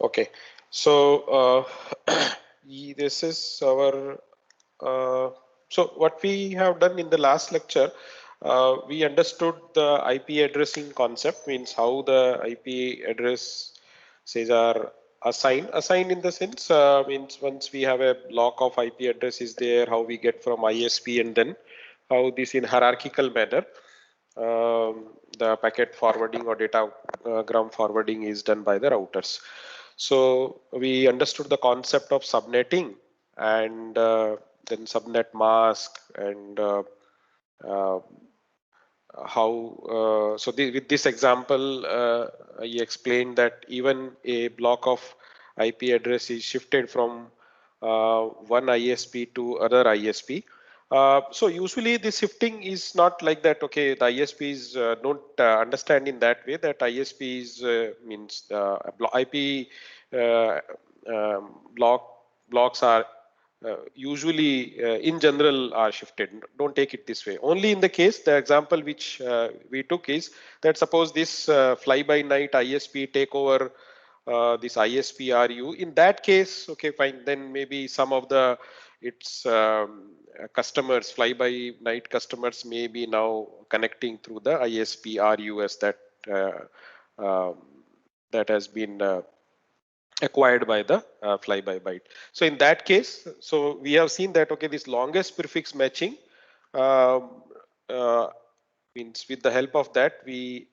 Okay, so this is our so what we have done in the last lecture, we understood the IP addressing concept, means how the IP address says are assigned. Assigned in the sense means once we have a block of IP address is there, how we get from ISP, and then how this in hierarchical manner the packet forwarding or datagram forwarding is done by the routers. So we understood the concept of subnetting and then subnet mask and uh, how with this example I explained that even a block of IP address is shifted from one ISP to other ISP. So usually the shifting is not like that. Okay, the ISPs don't understand in that way that ISPs means IP uh, blocks are usually in general are shifted. Don't take it this way. Only in the case, the example which we took is that suppose this fly by night ISP take over this ISP RU. In that case, okay, fine. Then maybe some of the its customers, fly by night customers, may be now connecting through the ISP RUS uh, um, that has been acquired by the fly by byte. So in that case, so we have seen that okay, this longest prefix matching um, uh, means with the help of that we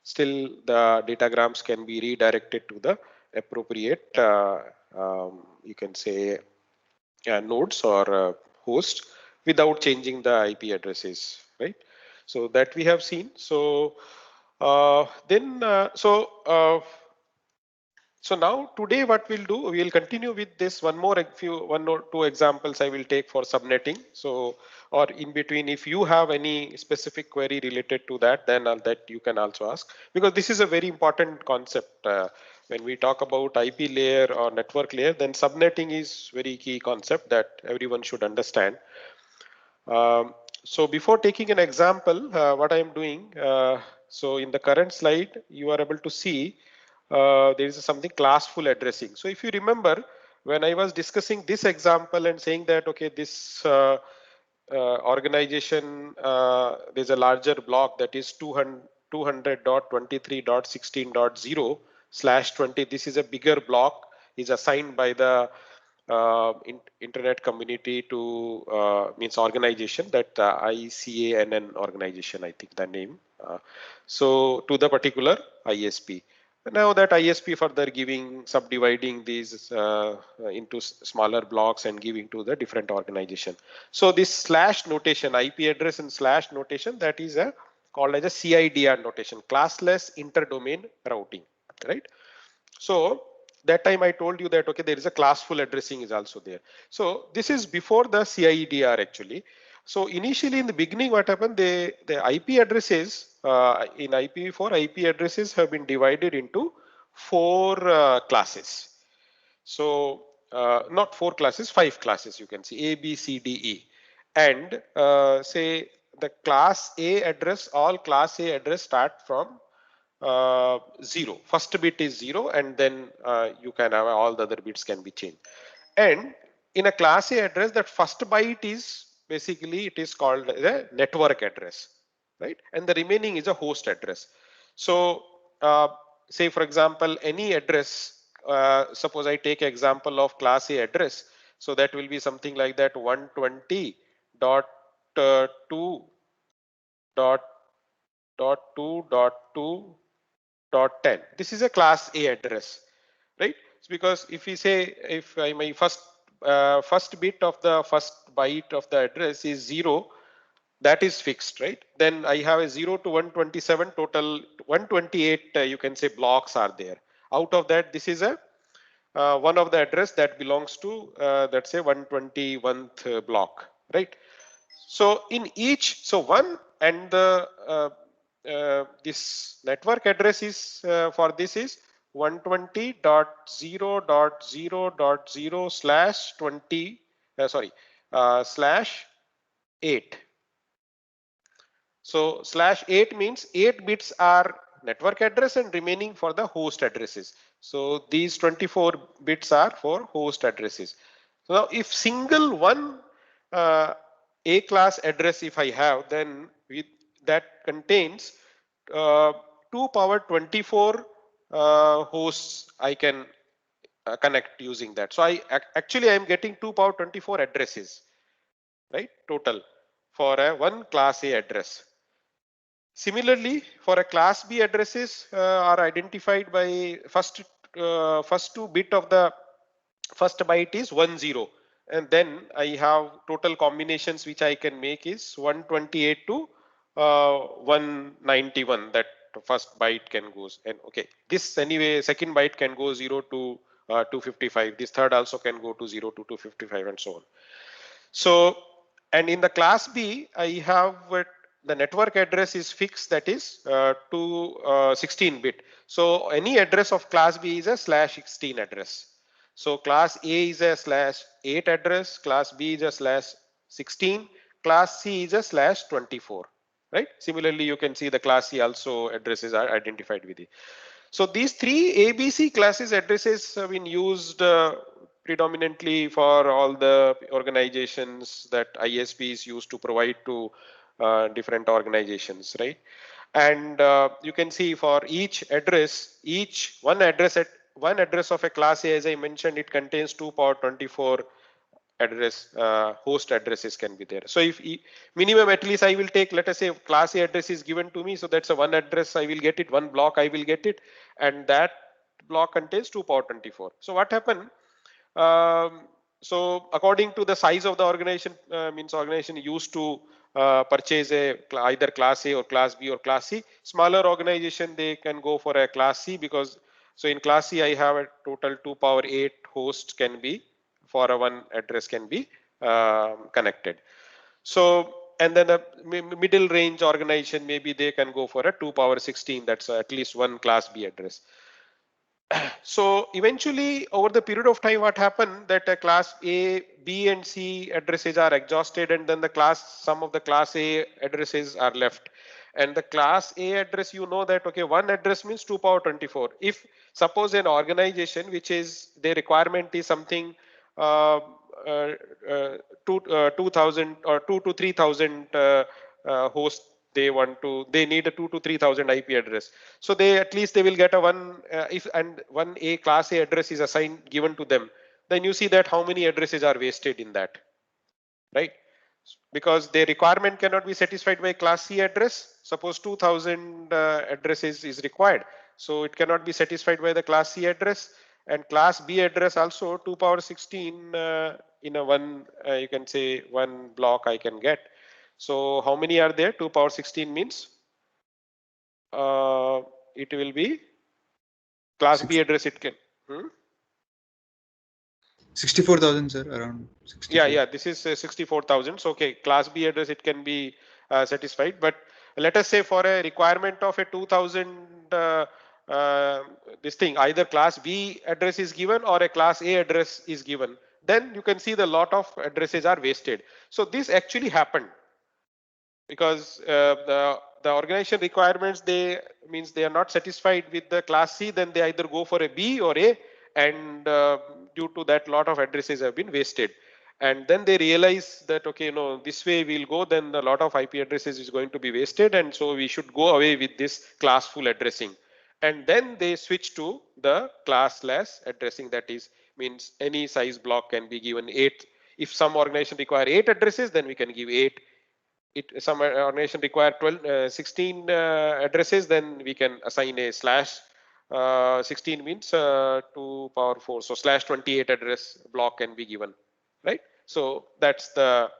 still the datagrams can be redirected to the appropriate you can say nodes or host without changing the IP addresses, right? So that we have seen. So then so now today what we'll do, we'll continue with this one or two examples I will take for subnetting. So, or in between, if you have any specific query related to that, then that you can also ask, because this is a very important concept. When we talk about IP layer or network layer, then subnetting is very key concept that everyone should understand. So before taking an example, what I am doing, so in the current slide, you are able to see there is something classful addressing. So if you remember, when I was discussing this example and saying that, okay, this organization, there's a larger block that is 200.23.16.0/20. This is a bigger block, is assigned by the internet community to means organization, that ICANN organization, I think the name. So to the particular ISP. Now that ISP further subdividing these into smaller blocks and giving to the different organization. So this slash notation, IP address and slash notation, that is called as a CIDR notation, classless interdomain routing, right? So that time I told you that okay, there is a classful addressing is also there. So this is before the CIDR actually. So initially in the beginning, what happened? The IP addresses in IPv4, IP addresses have been divided into four classes. So not four classes, five classes. You can see A, B, C, D, E, and say the class A address, all class A address start from 0. First bit is 0, and then you can have all the other bits can be changed. And in a class A address, that first byte is basically it is called the network address, right? And the remaining is a host address. So say for example, any address, suppose I take example of class A address. So that will be something like that 120.2 .2.10. This is a class A address, right? Because if we say if my first bit of the first byte of the address is 0, that is fixed, right? Then I have a 0 to 127, total 128 you can say blocks are there. Out of that, this is a one of the address that belongs to let's say 121th block, right? So in each, so one and the this network address is for this is 120.0.0.0/20 slash 8. So slash 8 means 8 bits are network address and remaining for the host addresses. So these 24 bits are for host addresses. So now if single one A class address if I have, then that contains 2 power 24 hosts I can connect using that. So actually I'm getting 2 power 24 addresses, right, total for a one class A address. Similarly, for a class B addresses are identified by first two bit of the first byte is 10, and then I have total combinations which I can make is 128 to 191. That first byte can goes, and okay, this anyway second byte can go 0 to 255. This third also can go to 0 to 255 and so on. So, and in the class B, I have the network address is fixed, that is to 16 bit. So any address of class B is a /16 address. So class A is a /8 address, class B is a /16, class C is a /24, right? Similarly, you can see the class C also addresses are identified with it. So these three ABC classes addresses have been used predominantly for all the organizations that ISPs used to provide to different organizations, right? And you can see for each address, one address of a class A, as I mentioned, it contains 2 power 24 address host addresses can be there. So if minimum at least I will take, let us say class A address is given to me, so that's a one address I will get it, one block I will get it, and that block contains 2 power 24. So what happened? So according to the size of the organization, means organization used to purchase either class A or class B or class C. Smaller organization, they can go for a class C, because so in class C I have a total 2 power 8 hosts can be for a one address can be connected. So and then a middle range organization, maybe they can go for a 2 power 16, that's at least one class B address. So eventually over the period of time, what happened that a class A, B and C addresses are exhausted, and then some of the class A addresses are left. And the class A address, you know that, okay, one address means 2 power 24. If suppose an organization which is their requirement is something uh, uh, 2000 or 2 to 3000 hosts, they need a 2 to 3000 IP address. So they at least they will get a one if and one A class A address is assigned given to them, then you see that how many addresses are wasted in that, right? Because their requirement cannot be satisfied by class C address. Suppose 2000 addresses is required, so it cannot be satisfied by the class C address, and class B address also 2 power 16 in a one you can say one block I can get. So how many are there? 2 power 16 means it will be class B address it can. 64,000, sir, around 64. Yeah, this is 64,000. So okay, class B address it can be satisfied, but let us say for a requirement of a 2000 this thing, either class B address is given or a class A address is given, then you can see the lot of addresses are wasted. So this actually happened because the organization requirements, they means they are not satisfied with the class C, then they either go for a B or A, and due to that lot of addresses have been wasted. And then they realize that, okay, no, this way we'll go, then a lot of IP addresses is going to be wasted, and so we should go away with this classful addressing. And then they switch to the classless addressing, that is means any size block can be given 8. If some organization require 8 addresses, then we can give 8. Some organization require 16 addresses, then we can assign a /16 means 2 power 4, so /28 address block can be given, right? So that's the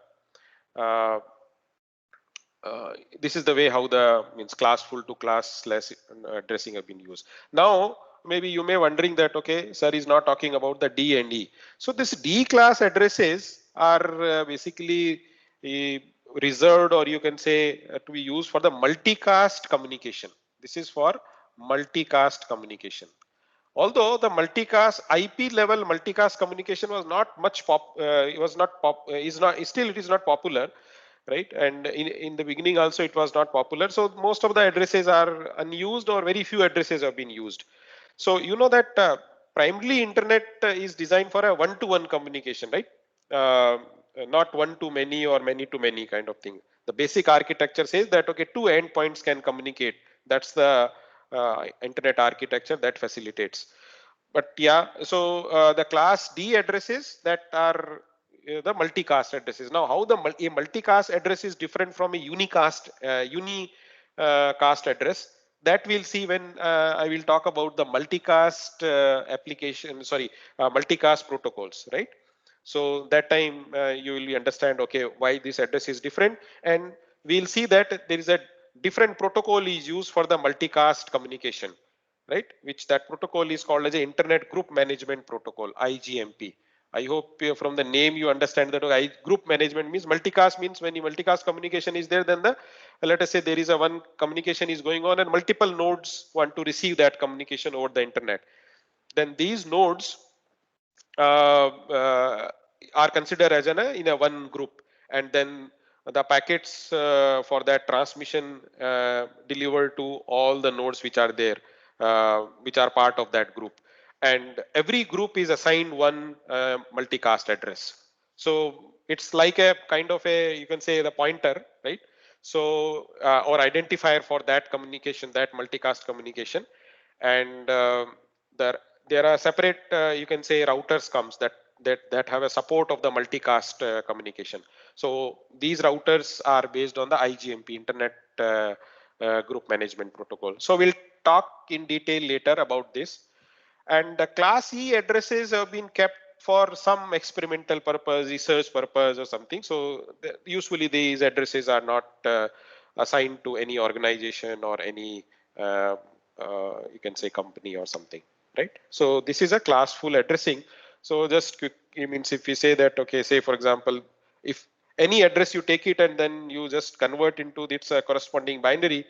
this is the way how the means classful to classless addressing have been used. Now maybe you may wondering that, okay, sir is not talking about the D and E. So this D class addresses are basically reserved, or you can say to be used for the multicast communication. This is for multicast communication. Although the multicast IP level multicast communication was not much it was not is not still it is not popular, right? And in the beginning also it was not popular. So most of the addresses are unused, or very few addresses have been used. So you know that primarily internet is designed for a one-to-one communication, right? Not one-to-many or many-to-many kind of thing. The basic architecture says that okay, two endpoints can communicate. That's the internet architecture that facilitates. But yeah, so the class D addresses that are the multicast addresses. Now, how a multicast address is different from a unicast cast address, that we'll see when I will talk about the multicast application. Sorry, multicast protocols, right? So that time you will understand okay why this address is different, and we'll see that there is a different protocol is used for the multicast communication, right? Which that protocol is called as a Internet Group Management Protocol, IGMP. I hope from the name you understand that group management means multicast, means when you multicast communication is there, then the let us say there is a one communication is going on and multiple nodes want to receive that communication over the internet. Then these nodes are considered as in a one group, and then the packets for that transmission delivered to all the nodes which are there, which are part of that group, and every group is assigned one multicast address. So it's like a kind of a, you can say, the pointer, right? So or identifier for that communication, that multicast communication. And there are separate you can say routers comes that have a support of the multicast communication. So these routers are based on the IGMP, Internet Group Management Protocol. So we'll talk in detail later about this. And the class E addresses have been kept for some experimental purpose, research purpose or something. So usually these addresses are not assigned to any organization or any you can say company or something, right? So this is a classful addressing. So just quick, it means if we say that, okay, say for example, if any address you take it and then you just convert into its corresponding binary,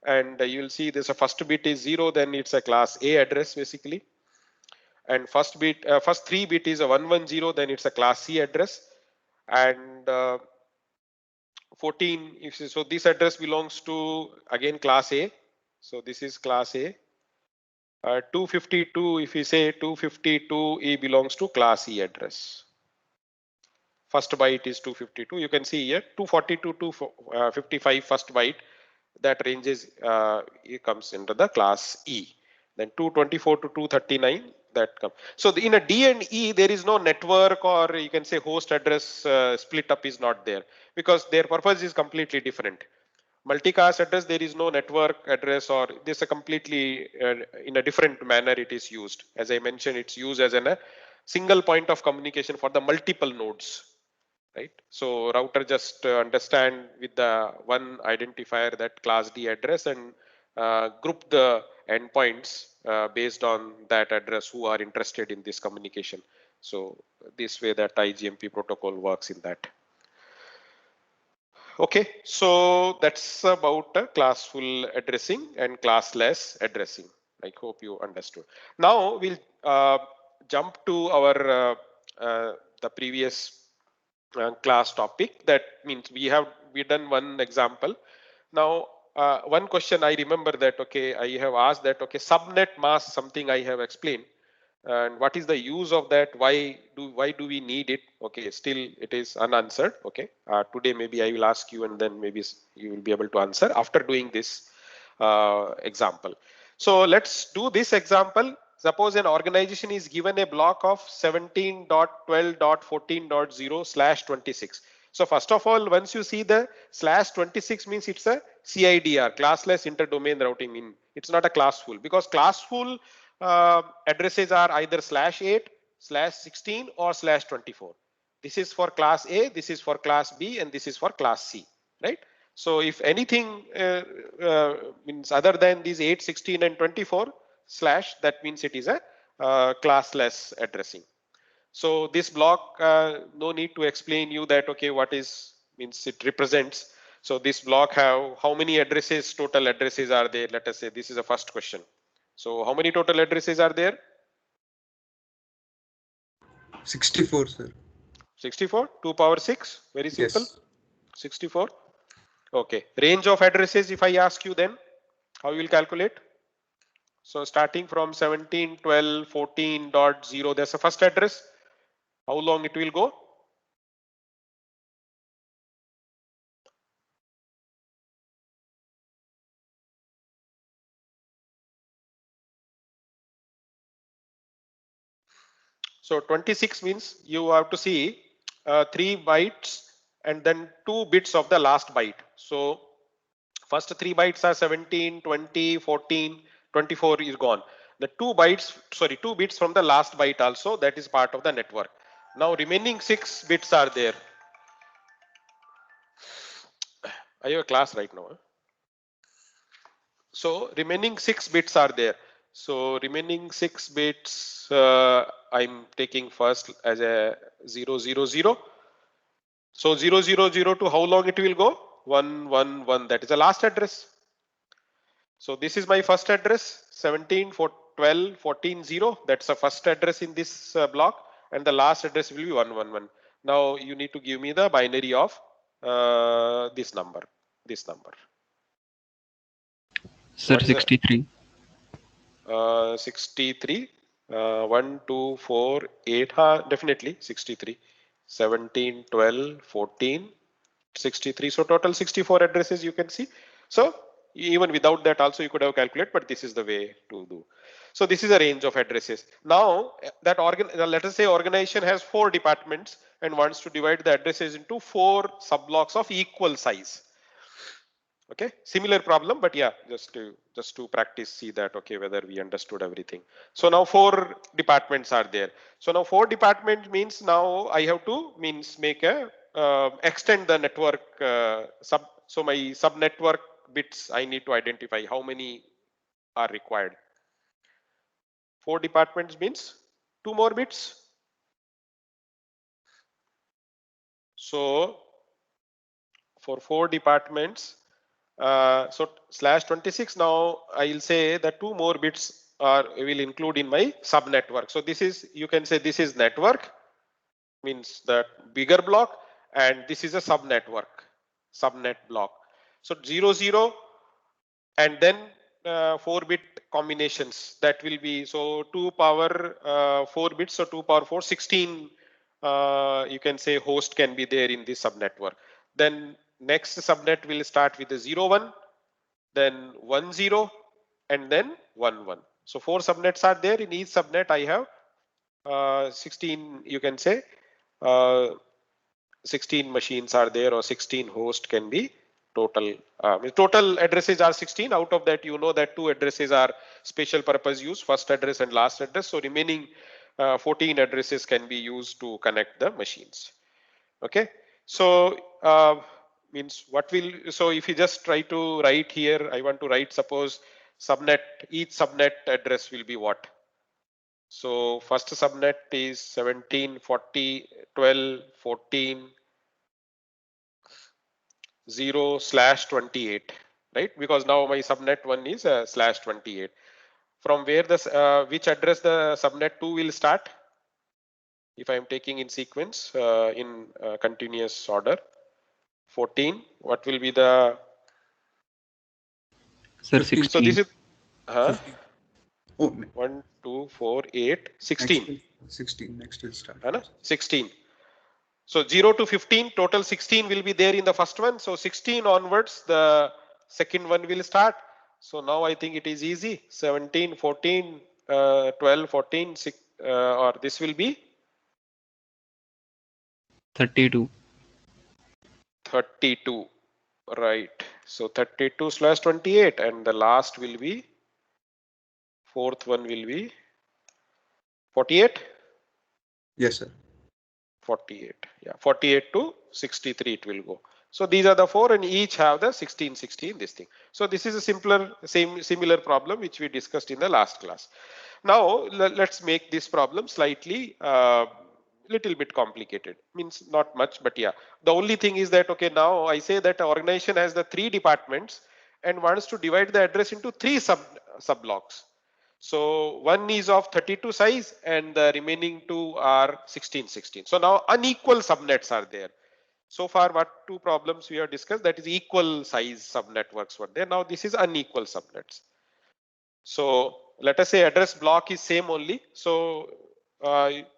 and you will see this a first bit is 0, then it's a class A address basically. And first bit, first 3 bit is a 110, then it's a class C address. And 14, if so this address belongs to again class A. So this is class A. 252, if we say 252, E belongs to class E address. First byte is 252. You can see here 242 to 55 first byte, that ranges it comes into the class E. Then 224 to 239 that comes. So in a D and E there is no network or you can say host address split up is not there, because their purpose is completely different. Multicast address, there is no network address, or this a completely in a different manner it is used. As I mentioned, it's used as a single point of communication for the multiple nodes, right? So router just understand with the one identifier that class D address and group the endpoints based on that address who are interested in this communication. So this way that IGMP protocol works in that. Okay, so that's about classful addressing and classless addressing. I hope you understood. Now we'll jump to our the previous class topic. That means we done one example. Now one question I remember that okay, I have asked that okay, subnet mask, something I have explained, and what is the use of that, why do we need it? Okay, still it is unanswered. Okay, today maybe I will ask you and then maybe you will be able to answer after doing this example. So let's do this example. Suppose an organization is given a block of 17.12.14.0/26. So first of all, once you see the /26 means it's a CIDR, classless interdomain routing. Mean it's not a classful, because classful addresses are either /8, /16 or /24. This is for class A, this is for class B, and this is for class C, right? So if anything means other than these 8, 16 and 24 slash, that means it is a classless addressing. So this block, no need to explain you that okay, what is means it represents. So this block have how many addresses, total addresses are there? Let us say this is the first question. So how many total addresses are there? 64, sir. 64, 2 power 6, very simple. Yes. 64. Okay, range of addresses if I ask you, then how you will calculate? So starting from 17.12.14.0, there's a first address. How long it will go? So 26 means you have to see 3 bytes and then 2 bits of the last byte. So first 3 bytes are 17, 20, 14, 24 is gone. The 2 bits from the last byte also, that is part of the network. Now remaining 6 bits are there. I have a class right now. So remaining 6 bits are there. So remaining 6 bits I'm taking first as a 000. So 000 to how long it will go? 111. That is the last address. So this is my first address 17 for 12 14 0. That's the first address in this block, and the last address will be 111. Now you need to give me the binary of this number. This number. Sir, 63. 63. 1, 2, 4, 8. Definitely 63. 17, 12, 14, 63. So total 64 addresses you can see. So even without that also you could have calculated, but this is the way to do. So this is a range of addresses. Now that let us say organization has 4 departments and wants to divide the addresses into 4 subblocks of equal size. Okay, similar problem, but yeah, just to practice, see that okay whether we understood everything. So now 4 departments are there. So now 4 departments means now I have to make a extend the network so my sub network bits I need to identify how many are required. 4 departments means 2 more bits. So for 4 departments, so /26, now I'll say that 2 more bits will include in my sub network. So this is, you can say this is network, means that bigger block, and this is a sub network, subnet block. So 00 and then 4 bit combinations, that will be, so 2 power 4 bits, so 2 power 4, 16 you can say host can be there in this subnetwork. Then next subnet will start with the 01, then 10, and then 11. So 4 subnets are there. In each subnet I have 16, you can say 16 machines are there, or 16 host can be total. Total addresses are 16. Out of that, you know that 2 addresses are special purpose use, first address and last address. So remaining 14 addresses can be used to connect the machines. Okay, so means what will, so if you just try to write here, I want to write, suppose subnet, each subnet address will be what? So first subnet is 17, 40, 12, 14, 0/28, right? Because now my subnet 1 is /28. From where the which address the subnet 2 will start? If I am taking in sequence in continuous order, 14. What will be the? Sir, 15. 16. So this is 15. Oh, 1, 2, 4, 8, 16. next 16. Next will start. 16. So 0 to 15, total 16 will be there in the first one. So 16 onwards, the second one will start. So now I think it is easy. 17, 14, 12, 14, 6, or this will be 32. 32. Right. So 32/28, and the last will be, fourth one will be 48. Yes, sir. 48. Yeah, 48 to 63 it will go. So these are the 4, and each have the 16, 16 this thing. So this is a similar problem which we discussed in the last class. Now let's make this problem slightly little bit complicated. Means not much, but yeah. The only thing is that, okay, now I say that the organization has the 3 departments and wants to divide the address into 3 sub blocks. So one is of 32 size and the remaining 2 are 16, 16. So now unequal subnets are there. So far what 2 problems we have discussed, that is equal size subnetworks were there. Now this is unequal subnets. So let us say address block is same only. So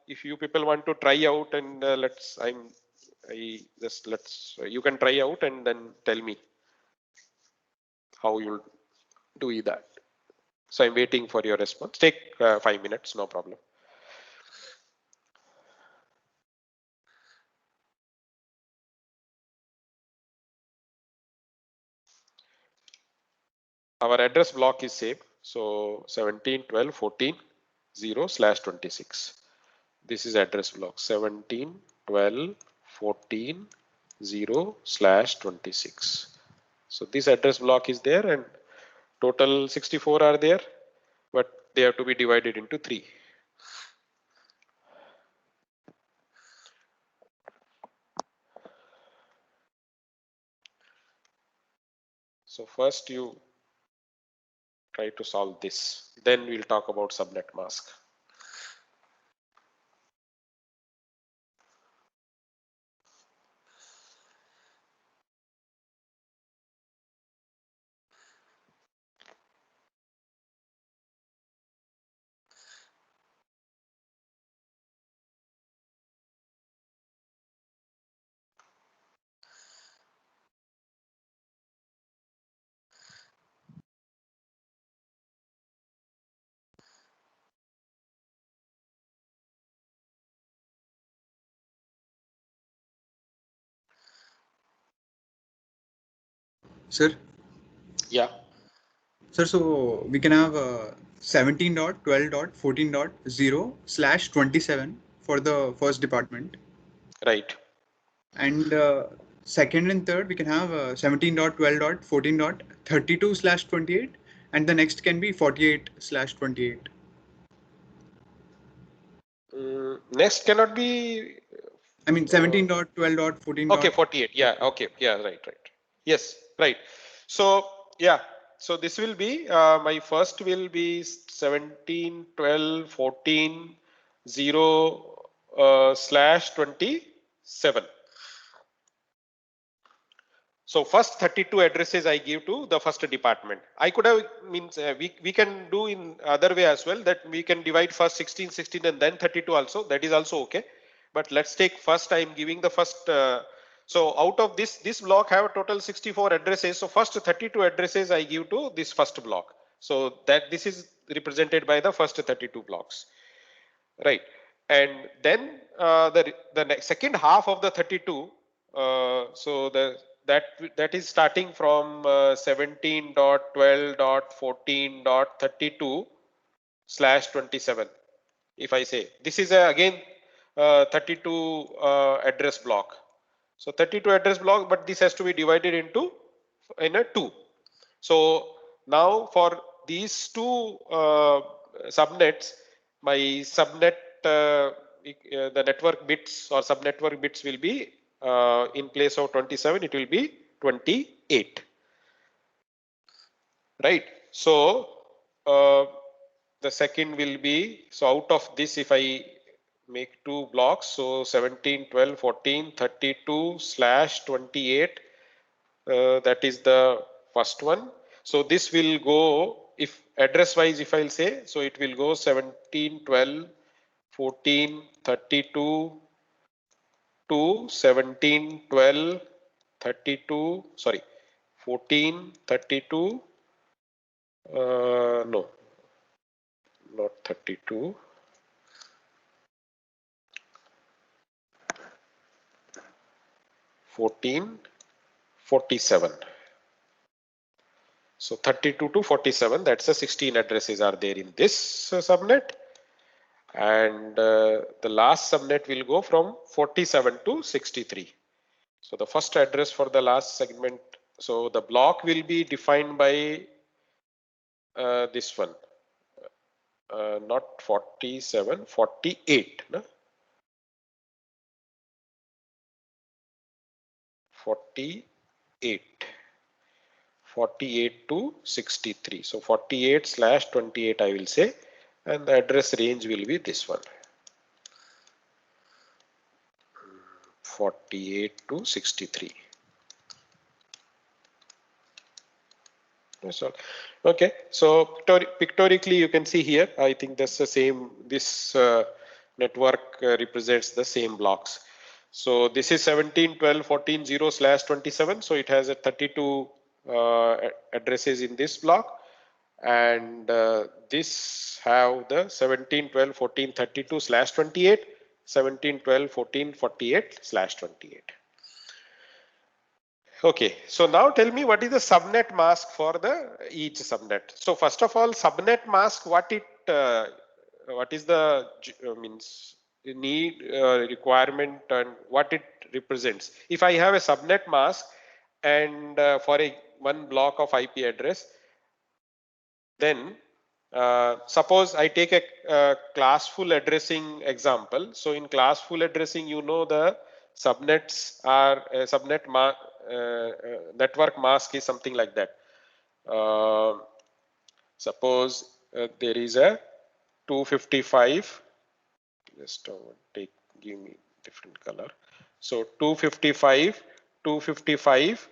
if you people want to try out, and you can try out and then tell me how you'll do that. So I'm waiting for your response. Take 5 minutes, no problem. Our address block is same. So 17, 12, 14, 0/26. This is address block 17, 12, 14, 0/26. So this address block is there, and total 64 are there, but they have to be divided into 3. So first you try to solve this, then we'll talk about subnet mask. Sir? Yeah. Sir, so we can have 17.12.14.0/27 for the first department. Right. And second and third, we can have 17.12.14.32/28, and the next can be 48/28. Next cannot be. I mean 17.12.14. Okay, 48. Yeah. Okay. Yeah. Right. Yes. Right. So yeah. So this will be my first will be 17, 12, 14, 0/27. So first 32 addresses I give to the first department. I could have we can do in other way as well, that we can divide first 16, 16 and then 32 also. That is also okay. But let's take first. I am giving the first. So out of this block have a total 64 addresses. So first 32 addresses I give to this first block. So that this is represented by the first 32 blocks, right? And then the second half of the 32. So that is starting from 17.12.14.32/27. If I say this is again 32 address block. So 32 address block, but this has to be divided into in a 2. So now for these two subnets, my subnet the network bits or subnetwork bits will be in place of 27, it will be 28. Right. So the second will be, so out of this, if I make 2 blocks, so 17, 12, 14, 32/28, that is the first one. So this will go, if address wise, if I'll say, so it will go 17, 12, 14, 32 to 17, 12, 32, sorry, 14, 32, no, not 32. (14, 47). So 32 to 47, that's the 16 addresses are there in this subnet. And the last subnet will go from 47 to 63. So the first address for the last segment, so the block will be defined by this one, not 47, 48. No? 48. 48 to 63. So 48/28 I will say, and the address range will be this one. 48 to 63. That's all. Okay, so pictorically you can see here, I think that's the same, this network represents the same blocks. So this is 17, 12, 14, 0/27. So it has a 32 addresses in this block. And this have the 17, 12, 14, 32/28, 17, 12, 14, 48/28. Okay, so now tell me what is the subnet mask for the each subnet. So first of all, subnet mask, what is the means need requirement and what it represents. If I have a subnet mask and for a one block of IP address, then suppose I take a classful addressing example. So in classful addressing, you know the subnets are network mask is something like that. Suppose there is a 255. Just give me different color. So 255, 255,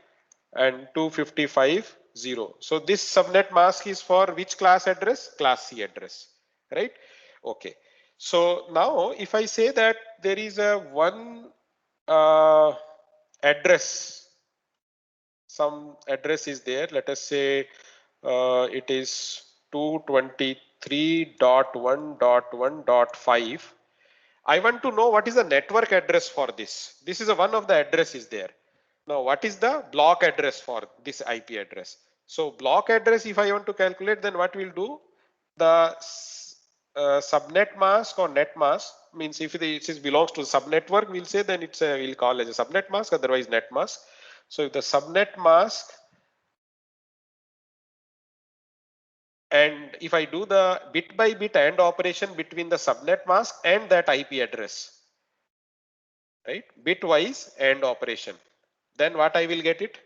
and 255 0. So this subnet mask is for which class address? Class C address, right? Okay. So now if I say that there is a one address, some address is there. Let us say it is 223.1.1.5. I want to know what is the network address for this. This is one of the address is there. Now, what is the block address for this IP address? So block address, if I want to calculate, then what we'll do, the subnet mask or net mask means if it belongs to subnetwork, we'll say then we'll call as a subnet mask, otherwise net mask. So if the subnet mask, and if I do the bit by bit AND operation between the subnet mask and that IP address, right, bitwise AND operation, then what I will get it.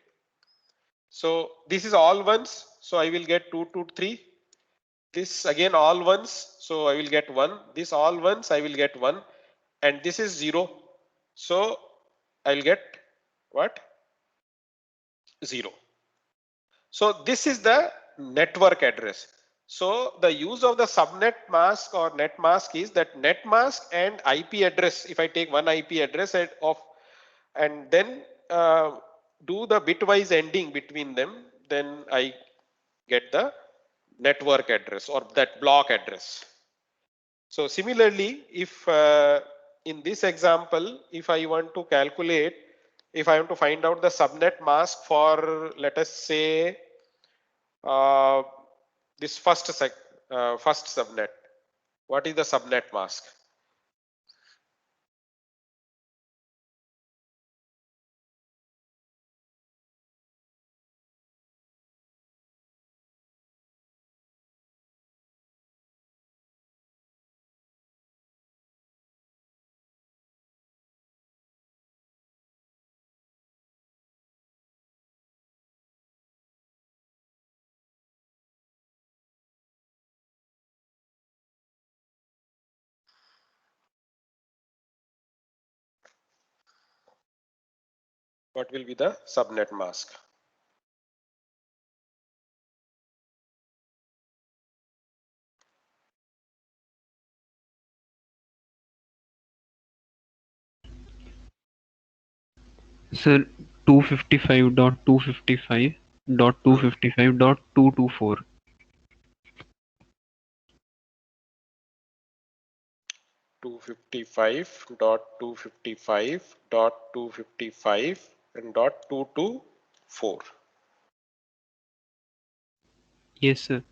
So this is all ones, so I will get 2 to 3. This again all ones, so I will get 1. This all ones, I will get 1, and this is 0, so I will get what? 0. So this is the network address. So the use of the subnet mask or net mask is that net mask and IP address. If I take one IP address and then do the bitwise ending between them, then I get the network address or that block address. So similarly, if in this example, if I want to calculate, if I want to find out the subnet mask for, let us say, this first subnet, what is the subnet mask? What will be the subnet mask? Sir, 255.255.255.224. 255.255.255 and .224. Yes, sir.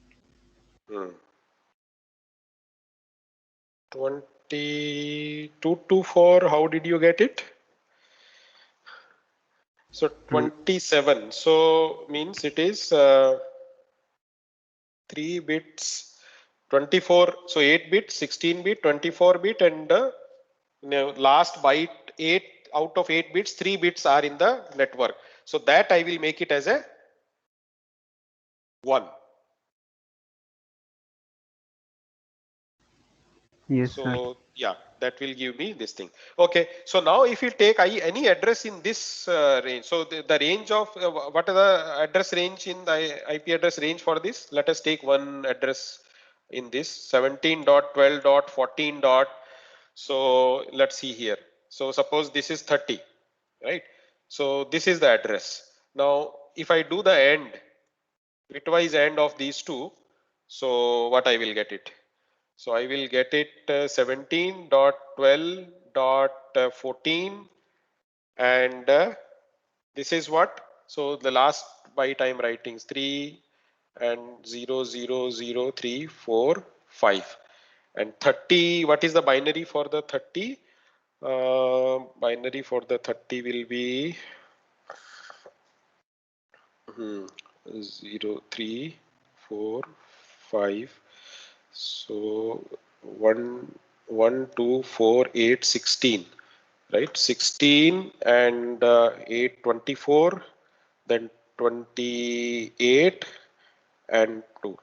2224, how did you get it? So 27, so means it is 3 bits, 24, so 8 bit, 16 bit, 24 bit, and last byte 8 out of 8 bits, 3 bits are in the network. So that I will make it as a 1. Yes, So sir. yeah, that will give me this thing. Okay, so now if you take any address in this range, so the range of what are the address range in the IP address range for this? Let us take one address in this 17.12.14. So let's see here. So suppose this is 30, right? So this is the address. Now if I do the AND, bitwise AND of these two, so what I will get it? So I will get it 17.12.14 and this is what? So the last byte I'm writing is 3 and 0, 0, 0, 3, 4, 5. And 30, what is the binary for the 30? Binary for the 30 will be 0, 3, 4, 5. So 1, 1, 2, 4, 8, 16, right? 16 and 8, 24, then 28 and 2.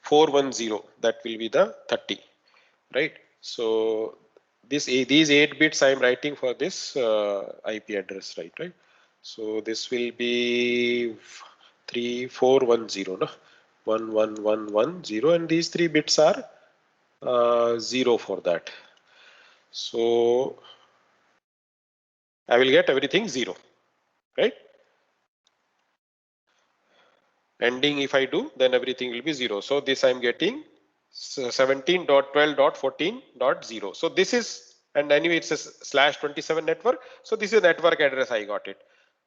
410, that will be the 30, right? So these 8 bits I am writing for this IP address, right? So this will be 3410, no? 11110, and these 3 bits are 0 for that. So I will get everything 0, right? Ending if I do, then everything will be 0. So this I'm getting 17.12.14.0. So this is, and anyway it's a /27 network. So this is network address I got it.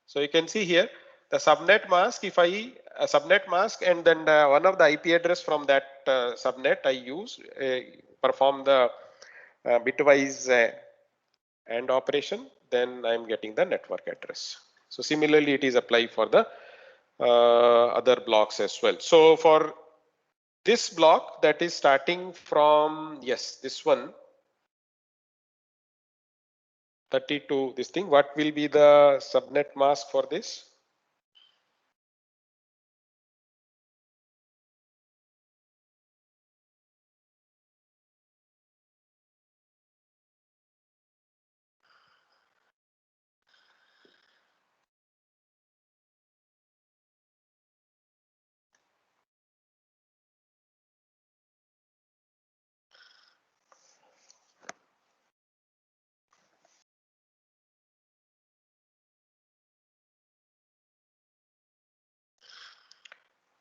So you can see here the subnet mask, if I subnet mask and then one of the IP address from that subnet I use, perform the bitwise AND operation, then I'm getting the network address. So similarly it is applied for the other blocks as well. So for this block that is starting from, yes, this one 32, this thing, what will be the subnet mask for this?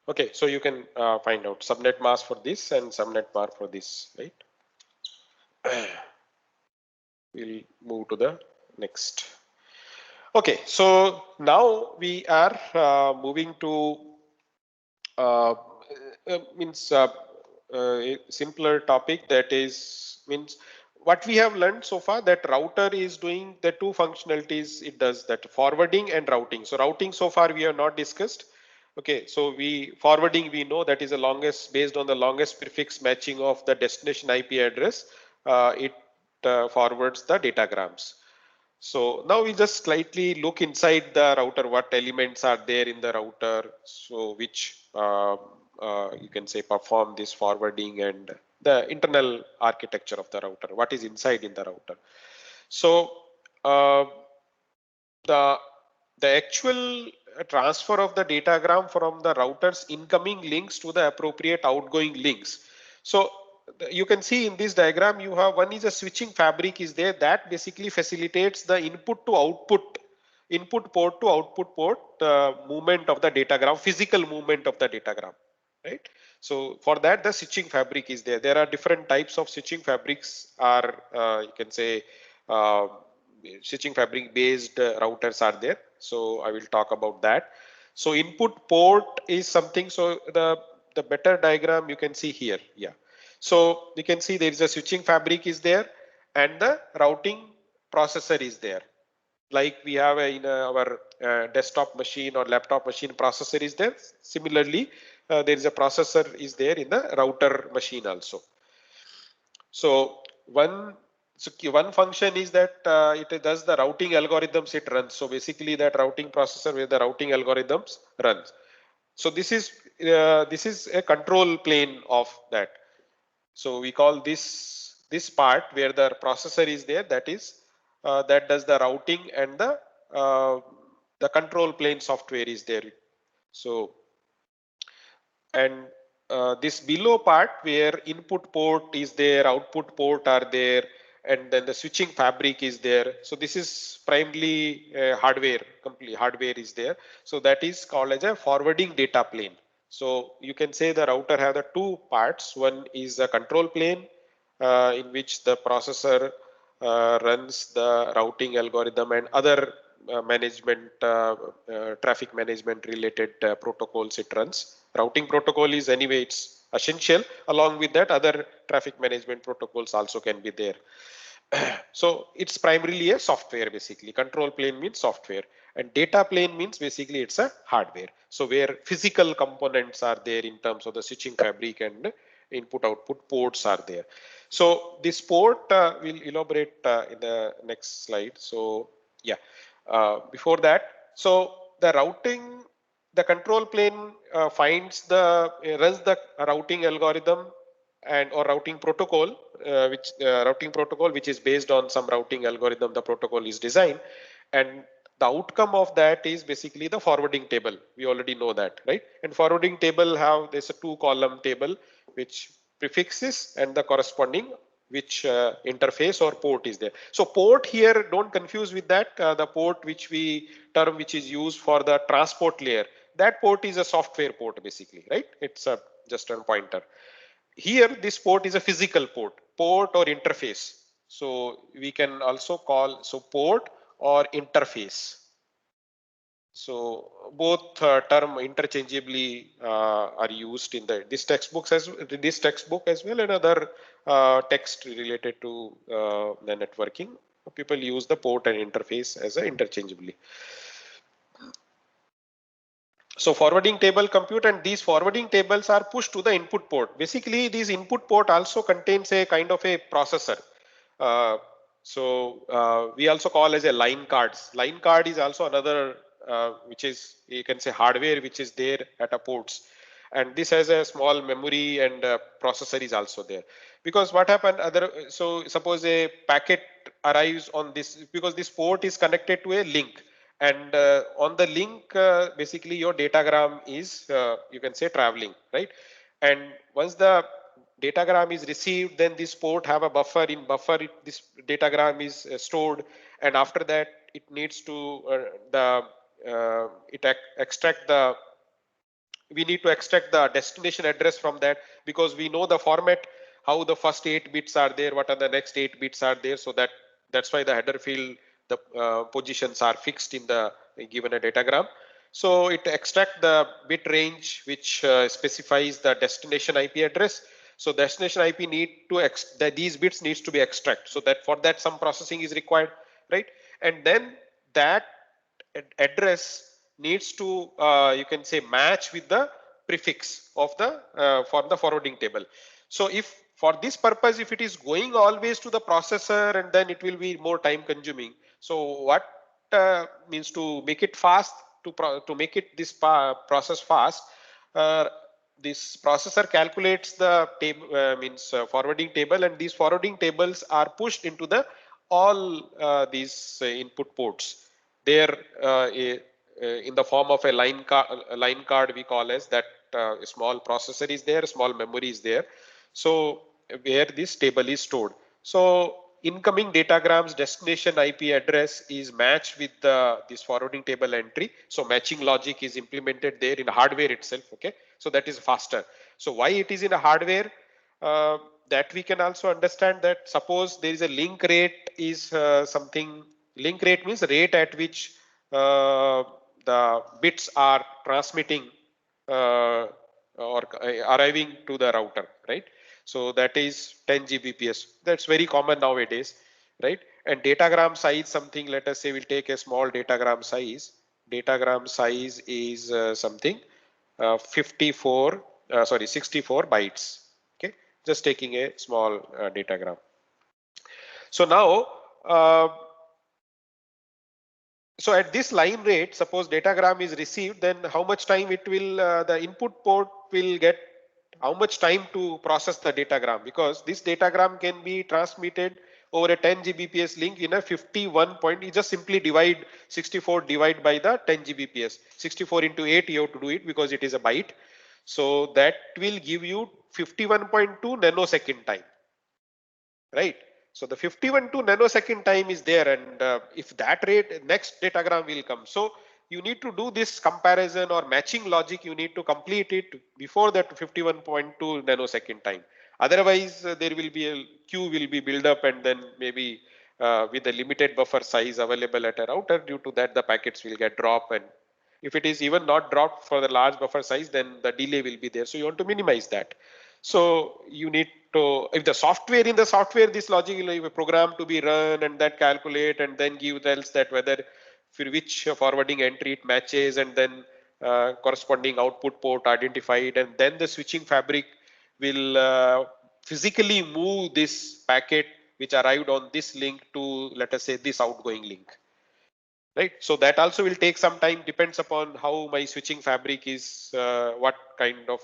Okay, so you can find out subnet mask for this and subnet mask for this, right? We'll move to the next. Okay, so now we are moving to means a simpler topic, that is means what we have learned so far, that router is doing the 2 functionalities. It does that, forwarding and routing. So routing so far we have not discussed. Okay, so forwarding we know that is the longest, based on the longest prefix matching of the destination IP address, it forwards the datagrams. So now we just slightly look inside the router, what elements are there in the router, so which you can say perform this forwarding, and the internal architecture of the router, what is inside in the router. So the actual transfer of the datagram from the router's incoming links to the appropriate outgoing links. So you can see in this diagram, you have one is a switching fabric is there, that basically facilitates the input to output, input port to output port movement of the datagram, physical movement of the datagram, right? So for that the switching fabric is there. There are different types of switching fabrics, are you can say switching fabric based routers are there. So I will talk about that. So input port is something, so the better diagram you can see here. Yeah. So you can see there is a switching fabric is there and the routing processor is there. Like we have in our desktop machine or laptop machine, processor is there. Similarly, there is a processor is there in the router machine also. So one function is that it does the routing algorithms it runs. So basically that routing processor where the routing algorithms runs. So this is a control plane of that. So we call this this part where the processor is there, that is that does the routing, and the control plane software is there. So and this below part where input port is there, output port are there, and then the switching fabric is there. So this is primarily hardware, complete hardware is there. So that is called as a forwarding data plane. So you can say the router have the two parts. One is the control plane in which the processor runs the routing algorithm and other management, traffic management related protocols it runs. Routing protocol is anyway, it's essential. Along with that, other traffic management protocols also can be there. So it's primarily a software basically. Control plane means software, and data plane means basically it's a hardware. So where physical components are there in terms of the switching fabric and input output ports are there. So this port we'll elaborate in the next slide. So yeah, before that, so the routing, the control plane finds the runs the routing algorithm and or routing protocol, which is based on some routing algorithm the protocol is designed, and the outcome of that is basically the forwarding table. We already know that, right? And forwarding table have, there's a 2-column table which prefixes and the corresponding which interface or port is there. So port here, don't confuse with that. The port which we term which is used for the transport layer, that port is a software port basically, right? It's a just a pointer. Here this port is a physical port or interface. So we can also call so port or interface. So both term interchangeably are used in this textbook as well, and other text related to the networking. People use the port and interface as a interchangeably. So forwarding table compute, and these forwarding tables are pushed to the input port. Basically, this input port also contains a kind of a processor. We also call as a line cards. Line card is also another which is, you can say, hardware which is there at a ports, and this has a small memory, and processor is also there. Because what happened so suppose a packet arrives on this, because this port is connected to a link, and on the link basically your datagram is you can say traveling, right? And once the datagram is received, then this port have a buffer. In buffer this datagram is stored, and after that it needs to extract the, we need to extract the destination address from that, because we know the format, how the first 8 bits are there, what are the next 8 bits are there. So that's why the header field, the positions are fixed in the given a datagram. So it extract the bit range which specifies the destination IP address. So destination IP need to these bits needs to be extract. So that for that some processing is required, right? And then that address needs to you can say match with the prefix of the for the forwarding table. So if for this purpose, if it is going always to the processor, and then it will be more time consuming. So what means to make it fast, to make it this process fast, this processor calculates the table forwarding table, and these forwarding tables are pushed into the all these input ports there in the form of a line card we call as that. A small processor is there, small memory is there, so where this table is stored. So incoming datagrams destination IP address is matched with this forwarding table entry. So matching logic is implemented there in hardware itself. Okay, so that is faster. So why it is in a hardware, that we can also understand that suppose there is a link rate is something. Link rate means rate at which the bits are transmitting or arriving to the router, right? So that is 10 Gbps. That's very common nowadays, right? And datagram size something, let us say we'll take a small datagram size. Datagram size is something 64 bytes. Okay, just taking a small datagram. So now so at this line rate, suppose datagram is received, then how much time it will the input port will get how much time to process the datagram, because this datagram can be transmitted over a 10 Gbps link in a 51 point. You just simply divide 64 divide by the 10 Gbps. 64 into 8 you have to do it because it is a byte. So that will give you 51.2 nanosecond time, right? So the 51.2 nanosecond time is there, and if that rate, next datagram will come. So you need to do this comparison or matching logic. You need to complete it before that 51.2 nanosecond time. Otherwise, there will be a queue will be built up, and then maybe with a limited buffer size available at a router, due to that the packets will get dropped, and if it is even not dropped for the large buffer size, then the delay will be there. So you want to minimize that. So you need to, if the software, in the software, this logic will have a program to be run and that calculate and then give tells that whether for which forwarding entry it matches, and then corresponding output port identified, and then the switching fabric will physically move this packet which arrived on this link to, let us say, this outgoing link. Right, so that also will take some time, depends upon how my switching fabric is, what kind of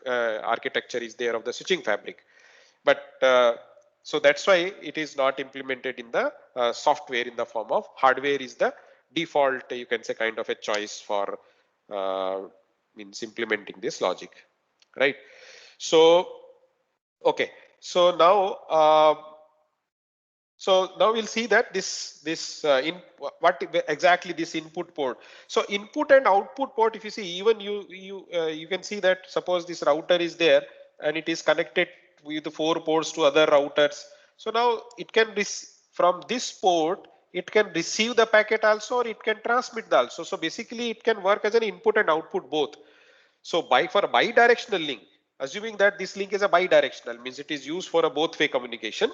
architecture is there of the switching fabric. But so that's why it is not implemented in the software. In the form of hardware is the default, you can say, kind of a choice for means implementing this logic, right? So okay, so now we'll see that this in what exactly this input port. So input and output port, if you see, even you can see that suppose this router is there and it is connected with the 4 ports to other routers. So now it can from this port it can receive the packet also, or it can transmit the also. So basically it can work as an input and output both. So for a bidirectional link, assuming that this link is a bidirectional, means it is used for a both way communication,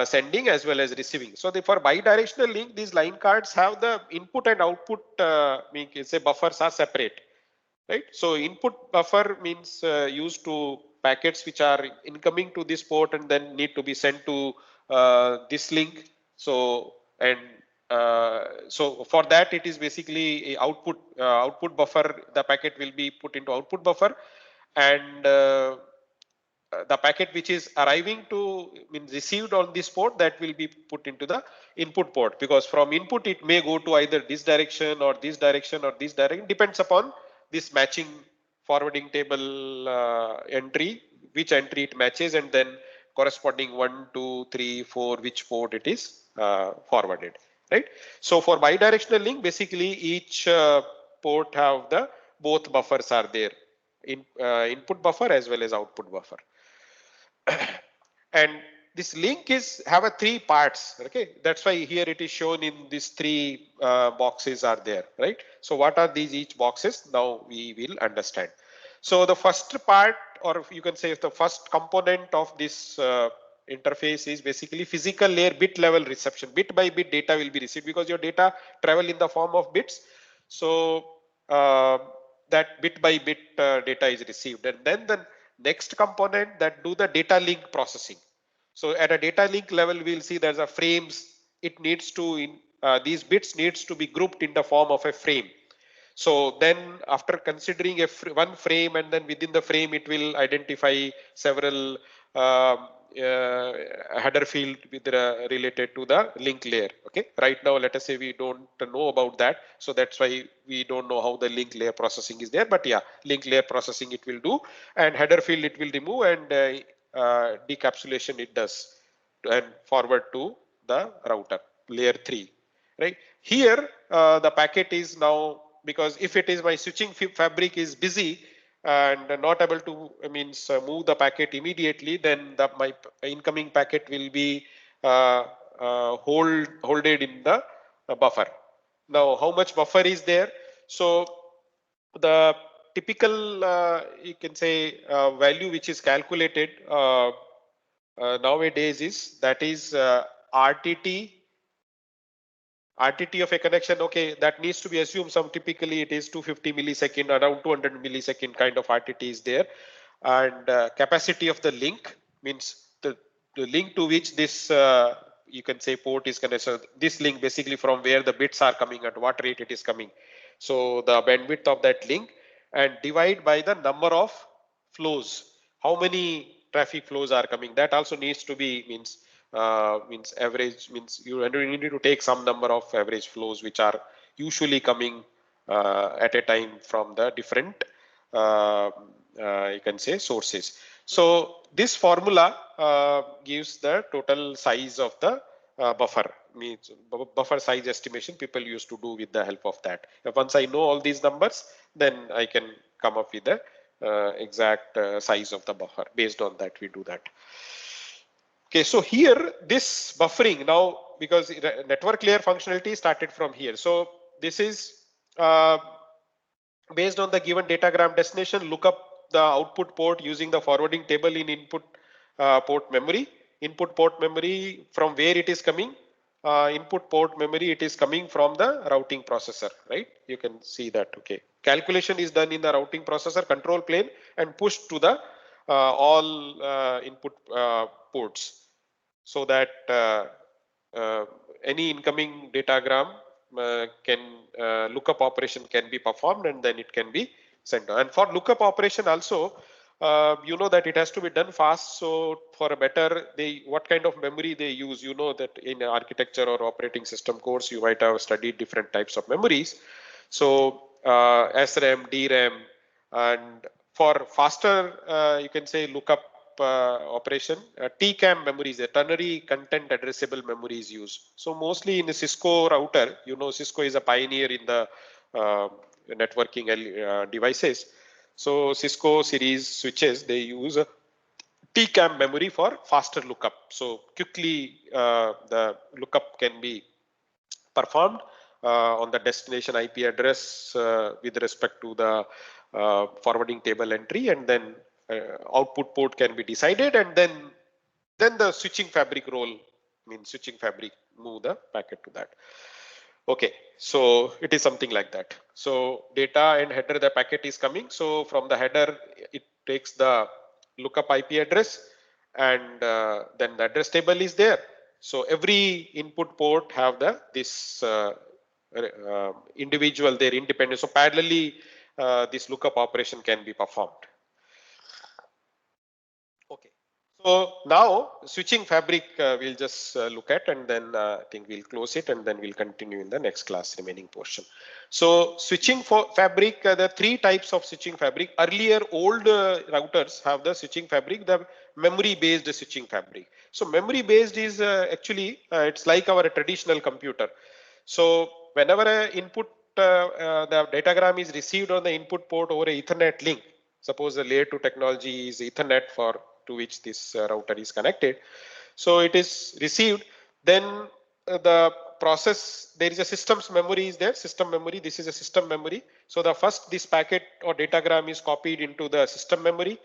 sending as well as receiving. So for bidirectional link, these line cards have the input and output, say buffers are separate, right? So input buffer means used to packets which are incoming to this port and then need to be sent to this link. So and so for that it is basically a output buffer. The packet will be put into output buffer, and the packet which is arriving to received on this port, that will be put into the input port, because from input it may go to either this direction or this direction or this direction, depends upon this matching forwarding table entry, which entry it matches, and then corresponding 1, 2, 3, 4, which port it is forwarded, right? So for bidirectional link, basically each port have the both buffers are there, input buffer as well as output buffer. And this link is have a 3 parts. Okay, that's why here it is shown in these 3 boxes are there, right? So what are these each boxes? Now we will understand. So the first part, or you can say the first component of this interface, is basically physical layer bit level reception. Bit by bit data will be received, because your data travel in the form of bits. So that bit by bit data is received, and then the next component that do the data link processing. So at a data link level, we'll see there's a frames. It needs to these bits needs to be grouped in the form of a frame. So then after considering one frame, and then within the frame it will identify several header field with related to the link layer. Okay, right now let us say we don't know about that, so that's why we don't know how the link layer processing is there. But yeah, link layer processing it will do, and header field it will remove, and decapsulation it does, and forward to the router layer 3. Right here, the packet is now, because if it is my switching fabric is busy and not able to move the packet immediately, then my incoming packet will be holded in the buffer. Now how much buffer is there? So the typical you can say value which is calculated nowadays is RTT of a connection. Okay, that needs to be assumed. Some typically it is 250 millisecond, around 200 millisecond kind of RTT is there, and capacity of the link means the link to which this you can say port is connected. So this link basically from where the bits are coming, at what rate it is coming. So the bandwidth of that link, and divide by the number of flows. how many traffic flows are coming. That also needs to be means average, means you need to take some number of average flows which are usually coming at a time from the different you can say sources. So this formula gives the total size of the buffer, means buffer size estimation people used to do with the help of that. Once I know all these numbers, then I can come up with the exact size of the buffer. Based on that, we do that. Okay, so here this buffering now, because network layer functionality started from here. So this is based on the given datagram destination, look up the output port using the forwarding table in input port memory. Input port memory, from where it is coming, input port memory, it is coming from the routing processor, right? You can see that. Okay, calculation is done in the routing processor control plane and pushed to the all input ports, so that any incoming datagram can lookup operation can be performed, and then it can be sent on. And for lookup operation also, you know that it has to be done fast. So for a better, what kind of memory they use, you know that in architecture or operating system course you might have studied different types of memories. So SRAM, DRAM, and for faster you can say lookup operation, TCAM memory is a ternary content addressable memory is used. So mostly in the Cisco router, you know, Cisco is a pioneer in the networking devices. So Cisco series switches, they use a TCAM memory for faster lookup. So quickly the lookup can be performed on the destination IP address with respect to the forwarding table entry, and then output port can be decided, and then the switching fabric role, means switching fabric move the packet to that. Okay, so it is something like that. So data and header, the packet is coming. So from the header, it takes the lookup IP address, and then the address table is there. So every input port have this individual, their independent. So parallelly, this lookup operation can be performed. Okay. So now switching fabric we'll just look at, and then I think we'll close it, and then we'll continue in the next class remaining portion. So switching for fabric, there are three types of switching fabric. Earlier old routers have the switching fabric, the memory based switching fabric. So memory based is actually it's like our traditional computer. So whenever a input the datagram is received on the input port over a Ethernet link, suppose the layer 2 technology is Ethernet for to which this router is connected. So it is received, then the process, there is a system's memory is there, system memory, this is a system memory. So the first this packet or datagram is copied into the system memory,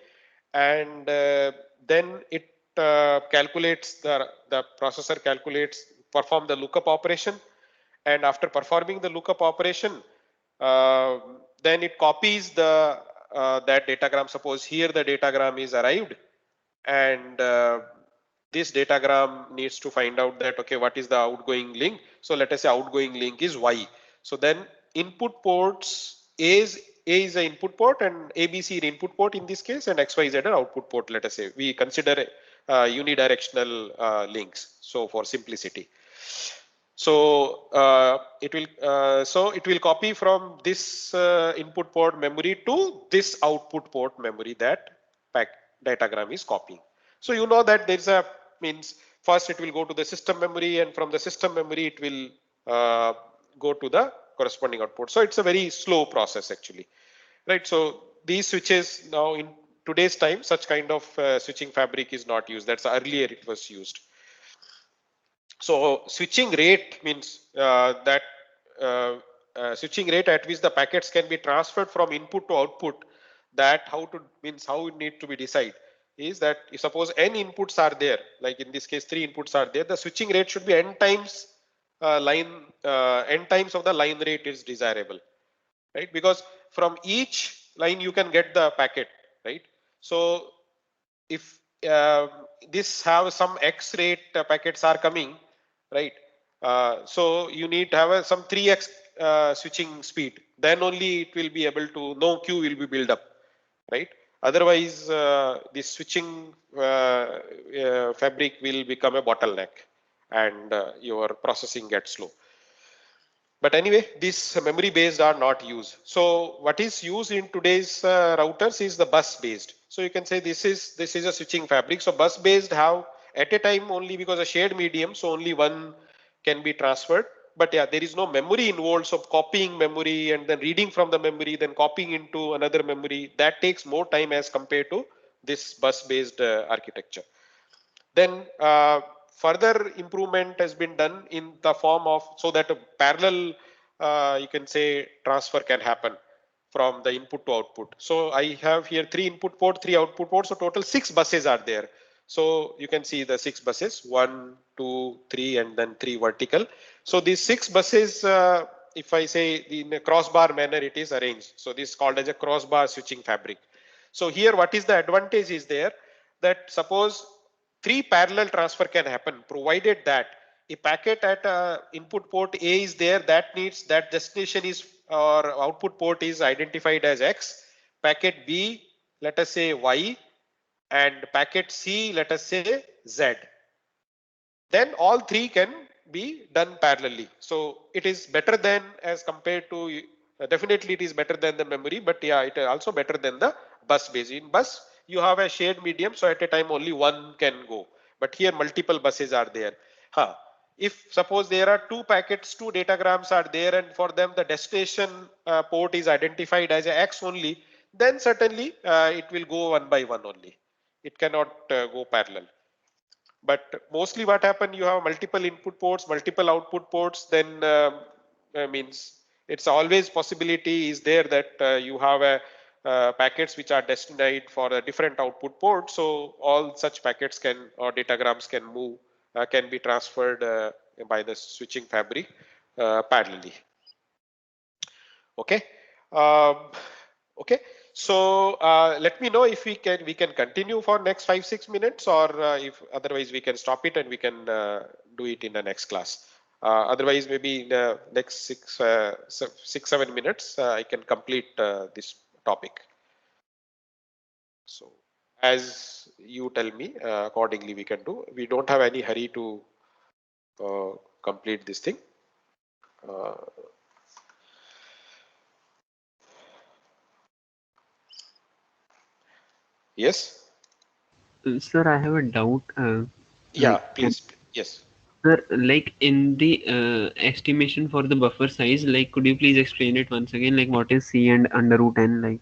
and then it calculates, the processor calculates, perform the lookup operation, and after performing the lookup operation, then it copies the that datagram. Suppose here the datagram is arrived, and this datagram needs to find out that, okay, what is the outgoing link. So let us say outgoing link is Y. So then input ports A is the input port, and ABC the input port in this case, and XYZ are output port. Let us say we consider unidirectional links, so for simplicity. So it will copy from this input port memory to this output port memory that datagram is copying. So you know that there's a means first it will go to the system memory, and from the system memory it will go to the corresponding output. So it's a very slow process actually, right? So these switches now in today's time, such kind of switching fabric is not used. That's earlier it was used. So switching rate means that switching rate at which the packets can be transferred from input to output. That how to means how it need to be decided is that if suppose n inputs are there, like in this case 3 inputs are there, the switching rate should be n times n times of the line rate is desirable, right? Because from each line you can get the packet, right? So if this have some X rate packets are coming, right? So you need to have some 3x switching speed. Then only it will be able to, no queue will be built up, right? Otherwise, the switching fabric will become a bottleneck and your processing gets slow. But anyway, these memory based are not used. So what is used in today's routers is the bus based. So you can say this is a switching fabric. So bus based have at a time only, because a shared medium, so only one can be transferred. But yeah, there is no memory involved. So copying memory and then reading from the memory, then copying into another memory, that takes more time as compared to this bus based architecture. Then further improvement has been done in the form of, so that a parallel you can say transfer can happen from the input to output. So I have here 3 input ports, 3 output ports, so total 6 buses are there. So you can see the 6 buses, 1, 2, 3, and then 3 vertical. So these 6 buses, if I say in a crossbar manner, it is arranged. So this is called as a crossbar switching fabric. So here what is the advantage is there, that suppose 3 parallel transfer can happen, provided that a packet at input port A is there, that needs that destination is or output port is identified as X, packet B let us say Y, and packet C let us say Z. Then all 3 can be done parallelly. So it is better than, as compared to definitely it is better than the memory, but yeah, it is also better than the bus base. In bus you have a shared medium, so at a time only one can go, but here multiple buses are there. If suppose there are 2 packets, 2 datagrams are there, and for them the destination port is identified as a X only, then certainly it will go one by one only. It cannot go parallel. But mostly what happen, you have multiple input ports, multiple output ports, then means it's always possibility is there that you have a packets which are destined for a different output port. So all such packets can, or datagrams can move, can be transferred by the switching fabric parallelly. Okay. Okay. So let me know if we can continue for next 5-6 minutes, or if otherwise we can stop it and we can do it in the next class. Otherwise, maybe in the next 6-7 minutes I can complete this topic. So as you tell me, accordingly we can do. We don't have any hurry to complete this thing. Yes. Sir, I have a doubt. Yeah, Like, please. Yes. sir, like in the estimation for the buffer size, like could you please explain it once again? Like what is C and under root n? Like.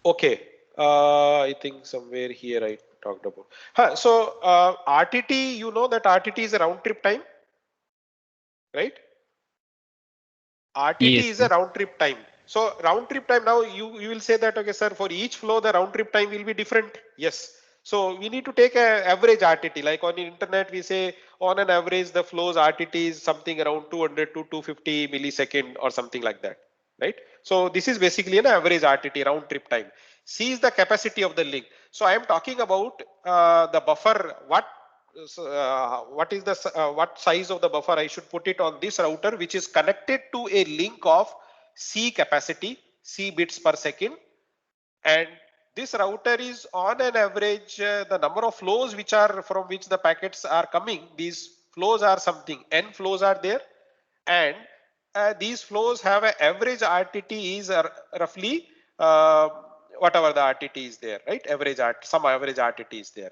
Okay. I think somewhere here I talked about. So RTT, you know that RTT is a round trip time, right? RTT Yes, is sir. a round trip time. So round trip time, now you will say that, okay, sir, for each flow, the round trip time will be different. Yes. So we need to take a average RTT. Like on the internet, we say on an average, the flows RTT is something around 200 to 250 millisecond or something like that, right? So this is basically an average RTT, round trip time. C is the capacity of the link. So I am talking about the buffer. What is the what size of the buffer I should put it on this router, which is connected to a link of C capacity, C bits per second, and this router is on an average the number of flows which are from which the packets are coming. These flows are something, n flows are there, and these flows have an average RTT is roughly whatever the RTT is there, right? Some average RTT is there.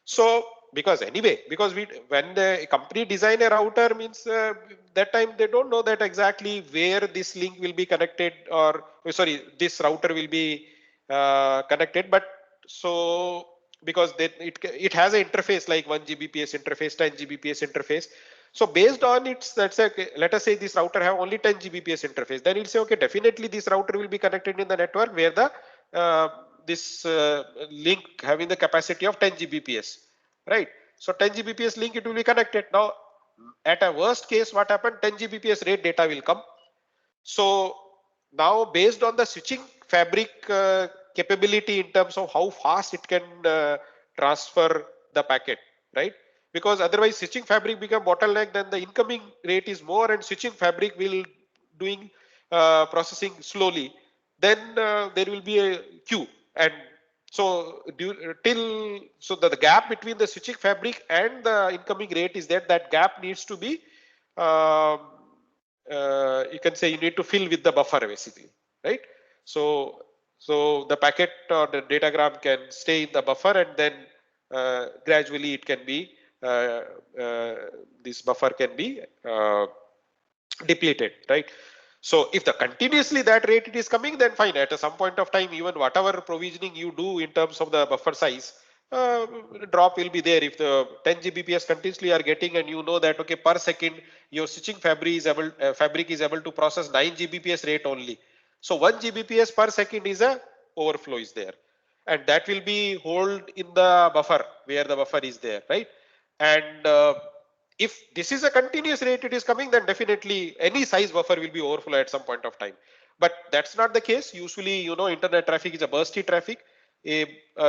So because anyway, because when the company design a router, means that time they don't know that exactly where this link will be connected, or sorry, this router will be connected. But so because it has an interface like 1 Gbps interface, 10 Gbps interface. So based on its, let's say, okay, let us say this router have only 10 Gbps interface, then it'll say, okay, definitely this router will be connected in the network where the this link having the capacity of 10 Gbps, right? So 10 Gbps link, it will be connected. Now, at a worst case, what happened? 10 Gbps rate data will come. So now, based on the switching fabric capability in terms of how fast it can transfer the packet, right? Because otherwise, switching fabric become bottleneck, then the incoming rate is more, and switching fabric will doing processing slowly. Then there will be a queue, And so the gap between the switching fabric and the incoming rate is that gap needs to be, you can say you need to fill with the buffer basically, right? So the packet or the datagram can stay in the buffer, and then gradually it can be this buffer can be depleted, right? So if the continuously that rate it is coming, then fine. At some point of time, even whatever provisioning you do in terms of the buffer size, drop will be there. If the 10 Gbps continuously are getting, and you know that okay, per second your switching fabric is able to process 9 Gbps rate only. So 1 Gbps per second is a overflow is there, and that will be hold in the buffer where the buffer is there, right? And if this is a continuous rate it is coming, then definitely any size buffer will be overflow at some point of time. But that's not the case. Usually, you know, internet traffic is a bursty traffic.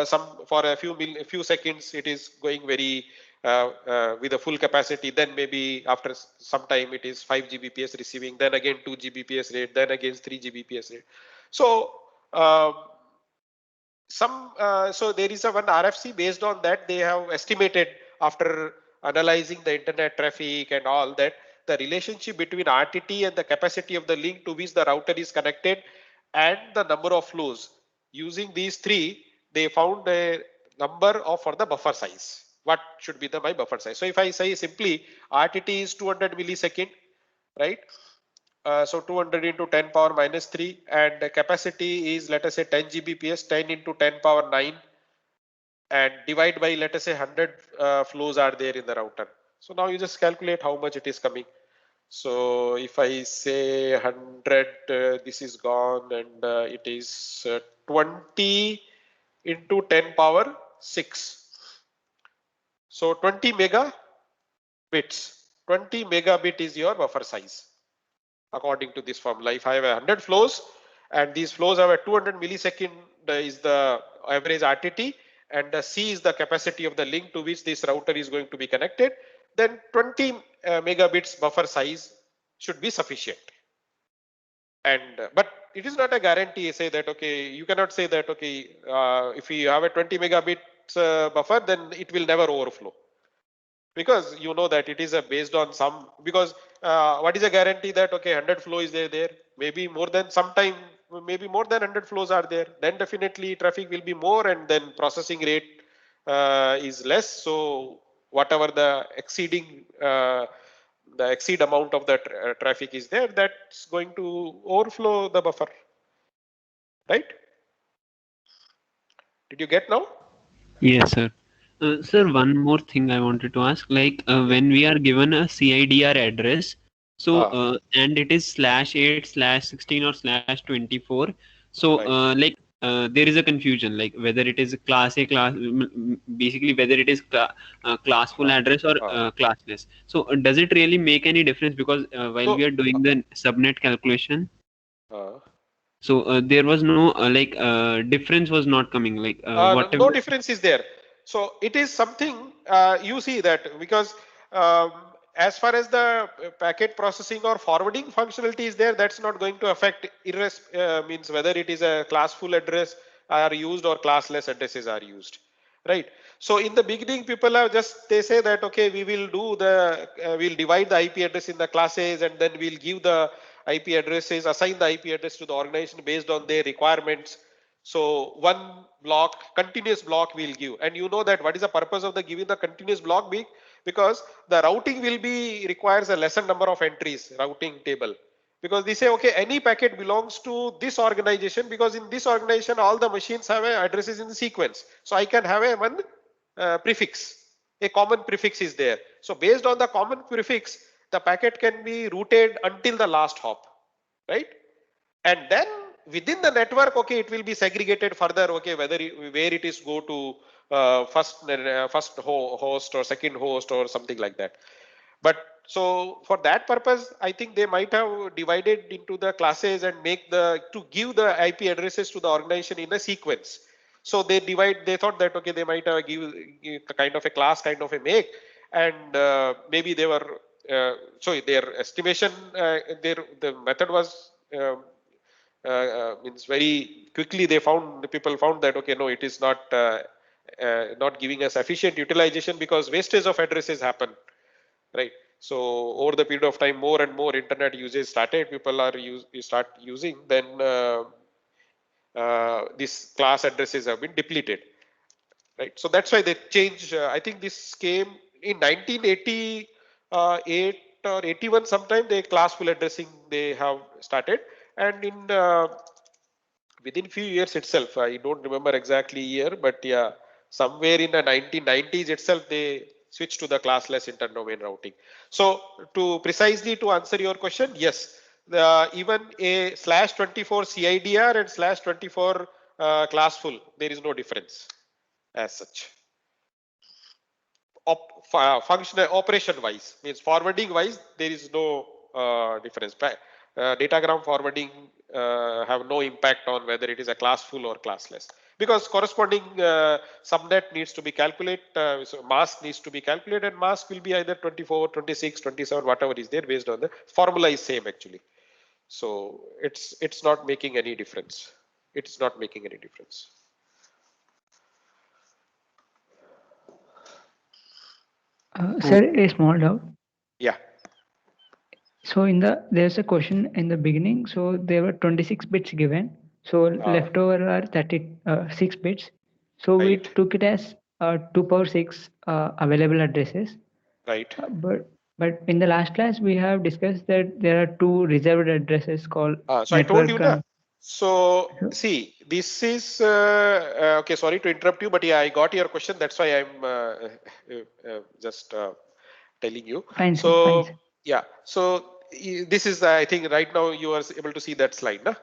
Some for a few seconds it is going very with a full capacity. Then maybe after some time it is 5 Gbps receiving. Then again 2 Gbps rate. Then again 3 Gbps rate. So so there is a one RFC. Based on that, they have estimated, after analyzing the internet traffic and all that, the relationship between RTT and the capacity of the link to which the router is connected and the number of flows. Using these three, they found a number for the buffer size. What should be my buffer size? So if I say simply RTT is 200 millisecond, right? So 200 into 10 power minus 3, and the capacity is, let us say, 10 Gbps, 10 into 10 power 9, and divide by, let us say, 100 flows are there in the router. So now you just calculate how much it is coming. So if I say 100, this is gone, and it is 20 into 10 power 6. So 20 megabits. 20 megabit is your buffer size, according to this formula. If I have 100 flows and these flows have a 200 millisecond is the average RTT, and the C is the capacity of the link to which this router is going to be connected, then 20 megabits buffer size should be sufficient. And but it is not a guarantee. Say that okay, you cannot say that okay, if you have a 20 megabits buffer, then it will never overflow, because you know that it is based on some, because what is a guarantee that okay, 100 flow is there, maybe more than, sometime maybe more than 100 flows are there, then definitely traffic will be more, and then processing rate is less. So whatever the exceed amount of the traffic is there, that's going to overflow the buffer, right? Did you get now? Yes, sir. Sir, one more thing I wanted to ask, like when we are given a CIDR address, so and it is /8/16 or /24, so Right. like there is a confusion, like whether it is class A, basically whether it is classful address or classless. So does it really make any difference? Because while we are doing the subnet calculation, so there was no difference was not coming, like whatever. No difference is there. So it is something you see that, because as far as the packet processing or forwarding functionality is there, that's not going to affect means whether it is a classful address are used or classless addresses are used, right? So in the beginning, people have they say that okay, we will do we'll divide the IP address in the classes, and then we'll give the IP addresses, assign the IP address to the organization based on their requirements. So one continuous block we'll give, and you know that what is the purpose of the giving the continuous block big, because the routing will be requires a lesser number of entries, routing table, because they say okay, any packet belongs to this organization, because in this organization all the machines have addresses in the sequence, so I can have one prefix, a common prefix is there. So based on the common prefix, the packet can be routed until the last hop, right? And then within the network, okay, it will be segregated further, okay, where it is go to first host or second host or something like that. But so for that purpose, I think they might have divided into the classes and to give the IP addresses to the organization in a sequence. So they thought that okay, they might give kind of a class, kind of a make, and maybe they were so their estimation, the method was means very quickly the people found that, okay, no, it is not giving us efficient utilization because wastage of addresses happen, right? So over the period of time, more and more internet usage started, people are start using, then these class addresses have been depleted, right? So that's why they changed. I think this came in 1988 or 81 sometime. They classful addressing they have started, and in within few years itself, I don't remember exactly year, but yeah, somewhere in the 1990s itself, they switched to the classless interdomain routing. So to precisely to answer your question, yes, even a /24 CIDR and /24 classful, there is no difference as such. Functional operation wise, means forwarding wise, there is no difference. Datagram forwarding have no impact on whether it is a classful or classless, because corresponding subnet needs to be calculated, so mask needs to be calculated, and mask will be either 24, 26, 27, whatever is there, based on the formula is same actually. So it's not making any difference. It's not making any difference. Sir, a small doubt. Yeah. So there's a question in the beginning. So there were 26 bits given. So leftover are 36 bits. So we Right. took it as 2 power 6 available addresses. Right. But in the last class we have discussed that there are 2 reserved addresses called So I told you network. So see, this is okay. Sorry to interrupt you, but yeah, I got your question. That's why I'm just telling you. Fine, sir, So fine, sir. yeah, so this is I think right now you are able to see that slide, na?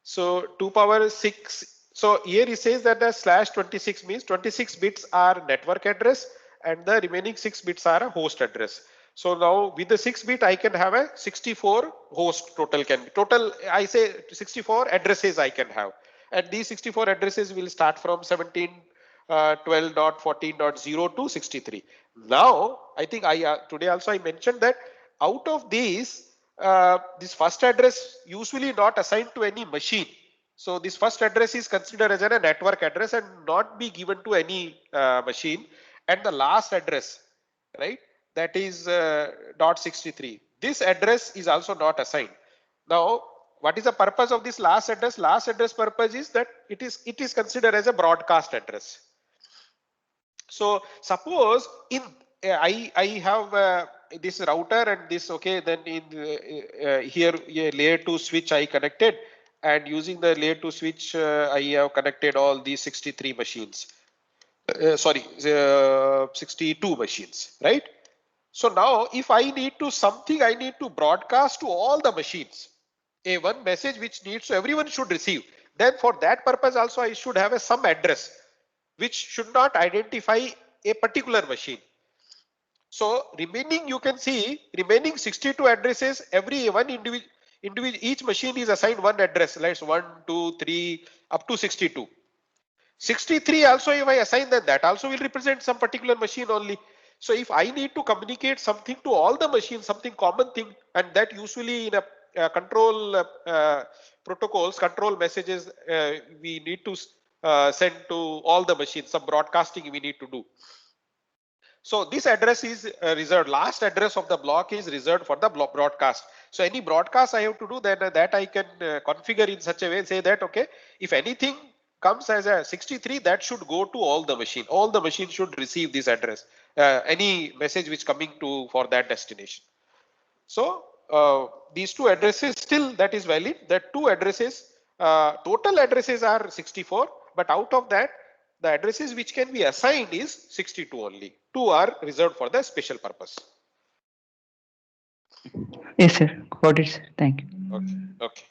So 2 power 6. So here he says that the /26 means 26 bits are network address and the remaining 6 bits are a host address. So now with the 6 bit, I can have a 64 host total I say 64 addresses I can have. And these 64 addresses will start from 17.12.14.0 to 63. Now, I think today also I mentioned that out of these, this first address usually not assigned to any machine. So this first address is considered as a network address and not be given to any machine. And the last address, right, that is .63. This address is also not assigned. Now, what is the purpose of this last address? Last address purpose is that it is considered as a broadcast address. So suppose in I have this router and this, okay, then in here layer 2 switch I connected, and using the layer 2 switch I have connected all these 63 machines. 62 machines, right? So now if I need to broadcast to all the machines one message which everyone should receive. Then for that purpose also I should have some address which should not identify a particular machine. So remaining, you can see remaining 62 addresses, each machine is assigned one address, like 1, 2, 3, up to 62. 63 also, if I assign that also will represent some particular machine only. So if I need to communicate something to all the machines, something common thing, and that usually in a control protocols, control messages, we need to send to all the machines, some broadcasting we need to do. So this address is reserved. Last address of the block is reserved for the broadcast. So any broadcast I have to do, then that I can configure in such a way, say that, okay, if anything comes as a 63, that should go to all the machine. All the machines should receive this address, any message which coming to for that destination. So these 2 addresses still that is valid. That 2 addresses, total addresses are 64, but out of that, the addresses which can be assigned is 62 only. 2 are reserved for the special purpose. Yes, sir. Got it, sir. Thank you. Okay. Okay.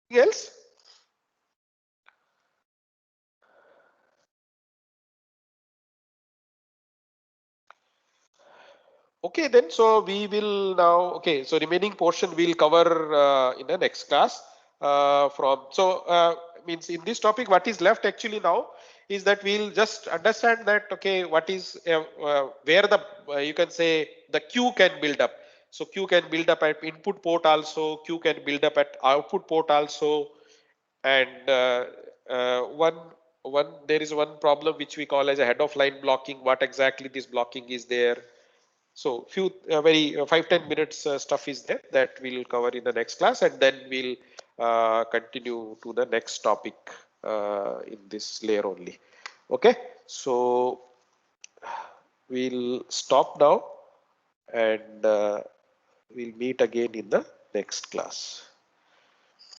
Anything else? Okay, then so we will now, okay, so remaining portion we'll cover in the next class. Means in this topic, what is left actually now is that we'll just understand that, okay, what is where the you can say the queue can build up. So queue can build up at input port also, queue can build up at output port also. And there is one problem which we call as a head of line blocking. What exactly this blocking is there? So few very 5-10 minutes stuff is there that we'll cover in the next class, and then we'll continue to the next topic in this layer only. Okay, so we'll stop now, and we'll meet again in the next class.